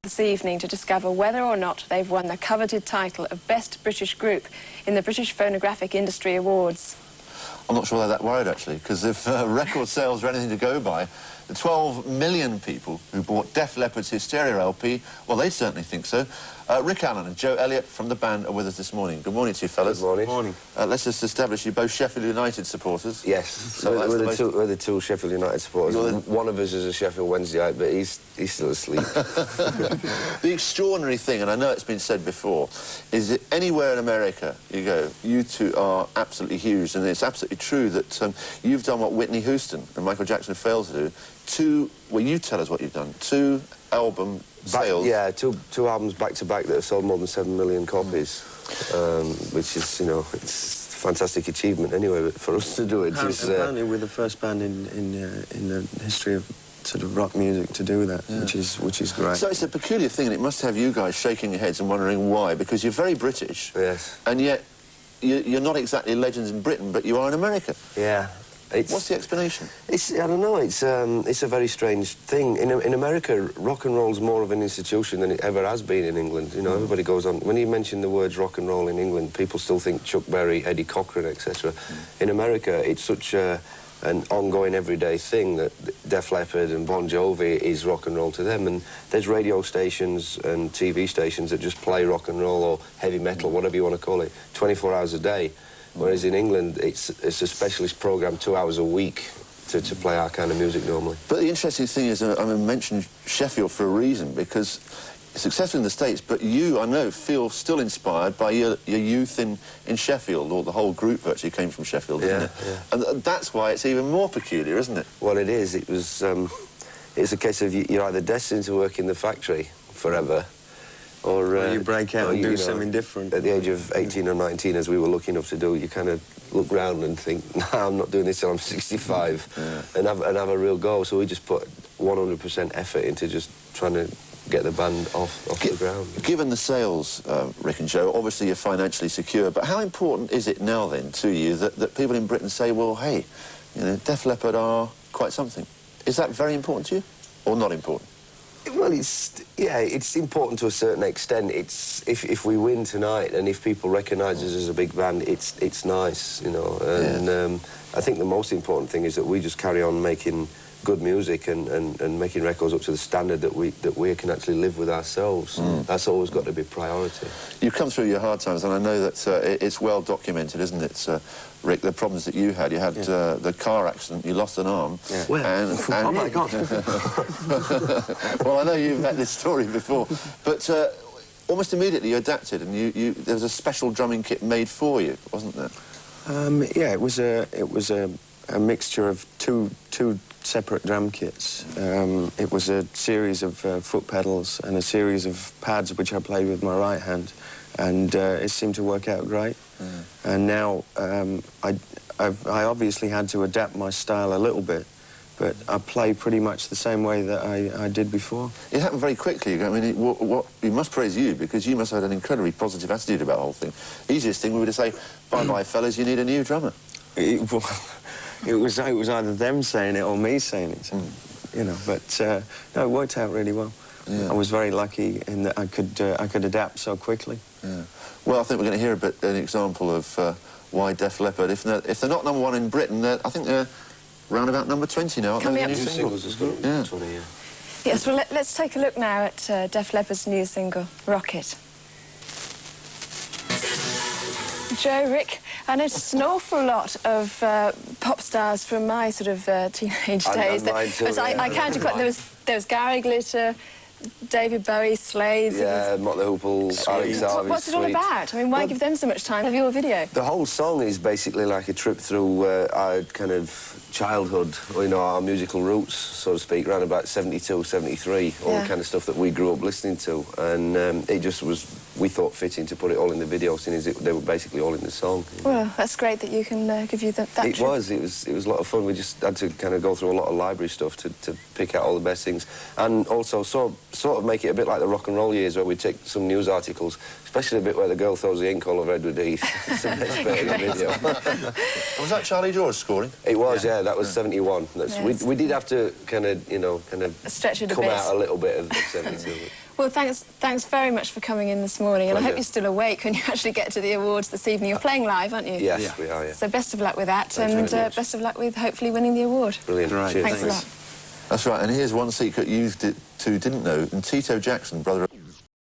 this evening to discover whether or not they've won the coveted title of Best British Group in the British Phonographic Industry Awards. I'm not sure they're that worried, actually, because if record sales are anything to go by, the 12 million people who bought Def Leppard's Hysteria LP, well, they certainly think so. Rick Allen and Joe Elliott from the band are with us this morning. Good morning to you, fellas. Good morning. Good morning. Let's just establish you're both Sheffield United supporters. Yes, So we're the two Sheffield United supporters. One of us is a Sheffield Wednesdayite, but he's still asleep. The extraordinary thing, and I know it's been said before, is that anywhere in America you go, you two are absolutely huge, and it's absolutely true that you've done what Whitney Houston and Michael Jackson failed to do. Well, you tell us what you've done. 2 album sales. Yeah, two albums back-to-back that have sold more than 7 million copies, which is, you know, it's a fantastic achievement anyway, but for us to do it is... Apparently we're the first band in the history of sort of rock music to do that, which is great. So it's a peculiar thing, and it must have you guys shaking your heads and wondering why, because you're very British. Yes. And yet, you're not exactly legends in Britain, but you are in America. Yeah. What's the explanation? I don't know, it's a very strange thing. In America, rock and roll's more of an institution than it ever has been in England. You know, everybody goes on... When you mention the words rock and roll in England, people still think Chuck Berry, Eddie Cochran, etc. In America, it's such an ongoing everyday thing that Def Leppard and Bon Jovi is rock and roll to them, and there's radio stations and TV stations that just play rock and roll or heavy metal, whatever you want to call it, 24 hours a day. Whereas in England, it's a specialist programme 2 hours a week to play our kind of music normally. But the interesting thing is, I mentioned Sheffield for a reason, because successful in the States, but you, I know, feel still inspired by your youth in Sheffield, or the whole group virtually came from Sheffield, didn't it? Yeah. And that's why it's even more peculiar, isn't it? Well, it is. It was... it's a case of you're either destined to work in the factory forever, or you break out and do something different. At the age of 18 or 19, as we were lucky enough to do, you kind of look round and think, nah, I'm not doing this till I'm 65, and have a real go. So we just put 100% effort into just trying to get the band off the ground. Given the sales, Rick and Joe, obviously you're financially secure, but how important is it now then to you that people in Britain say, well, hey, you know, Def Leppard are quite something? Is that very important to you, or not important? Well, it's important to a certain extent. It's if we win tonight and if people recognise us as a big band, it's nice, you know. And I think the most important thing is that we just carry on making good music and making records up to the standard that we can actually live with ourselves. That's always got to be priority. You've come through your hard times, and I know that it's well documented, isn't it, Rick, the problems that you had. You had the car accident, you lost an arm. Yeah. Well, oh my God. Well, I know you've had this story before, but almost immediately you adapted, and there was a special drumming kit made for you, wasn't there? Yeah, it was a mixture of two separate drum kits. It was a series of foot pedals and a series of pads which I played with my right hand, and it seemed to work out great. And now I obviously had to adapt my style a little bit, but I play pretty much the same way that I did before. It happened very quickly. I mean, we must praise you, because you must have had an incredibly positive attitude about the whole thing. Easiest thing would be to say, bye-bye, fellas, you need a new drummer. It was either them saying it or me saying it, you know. But no, it worked out really well. Yeah. I was very lucky in that I could adapt so quickly. Yeah. Well, I think we're going to hear an example of why Def Leppard, if they're not #1 in Britain, I think they're round about number 20 now. Coming up new singles has got 20, yeah. Yes, well, let's take a look now at Def Leppard's new single, Rocket. Joe, Rick, I noticed an awful lot of pop stars from my sort of teenage days. I counted quite... There was Gary Glitter, David Bowie, Slade... Yeah, Mott the Hoople, Alex Harvey. What's it all about? I mean, why give them so much time? Have your video? The whole song is basically like a trip through our kind of childhood, you know, our musical roots, so to speak, around about 72, 73, all the kind of stuff that we grew up listening to. And it just was, we thought, fitting to put it all in the video, seeing as they were basically all in the song. Well, that's great that you can give you that It was a lot of fun. We just had to kind of go through a lot of library stuff to pick out all the best things. And also, so sort of make it a bit like the rock and roll years, where we take some news articles, especially the bit where the girl throws the ink all over Edward Heath. It's the best bit in the video. Was that Charlie George scoring? It was, yeah, that was 71. Yes. We did have to kind of, you know, stretch it a come bit. out a little bit of 72. Well, thanks very much for coming in this morning, and I hope Pleasure. you're still awake when you actually get to the awards this evening. You're playing live, aren't you? Yes, we are, yeah. So best of luck with that, Thanks and very much. best of luck with hopefully winning the award. Brilliant. Right, Cheers. Thanks a lot. That's right, and here's one secret you two didn't know. And Tito Jackson, brother